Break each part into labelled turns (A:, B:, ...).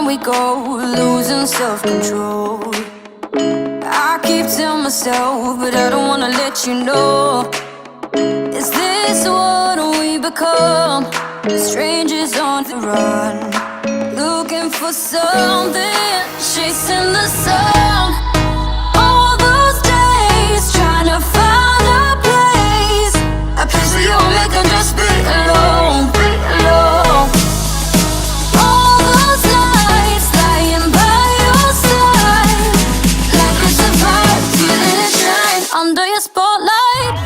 A: we go, losing self-control. I keep telling myself, but I don't wanna let you know. Is this what we become? Strangers on the run, looking for something, chasing the sun. All those days, trying to find a place where you'll make them just be alone, be alone. All those nights, lying by your side, like it's a fire, feeling it shine under your spotlight.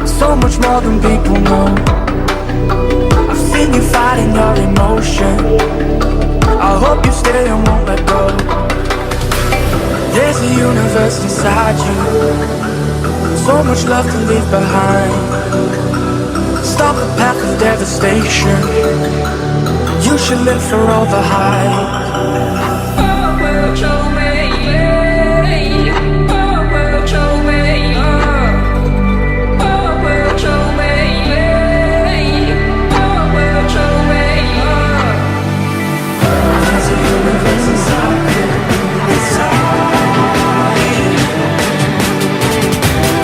B: so much more than people know. I've seen you fighting your emotion. I hope you stay and won't let go. There's a universe inside you, so much love to leave behind. Stop the path of devastation. You should live for all the hype.
A: Oh, well, show me, yeah. Oh, well, show me, yeah. Oh, well, show me, yeah. Oh, well, show me, yeah.
B: There's a universe inside you, inside you.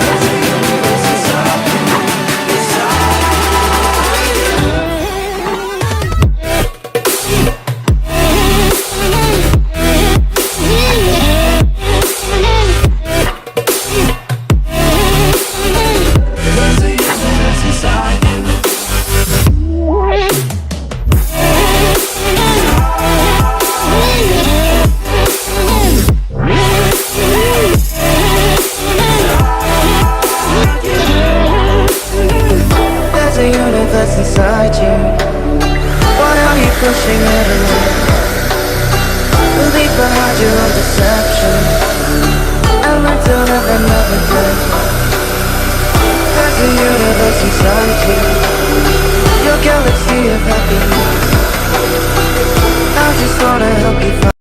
B: There's a universe inside you, inside There's a universe inside you. There's a universe inside you. Why are you pushing it away? Leave behind your own deception.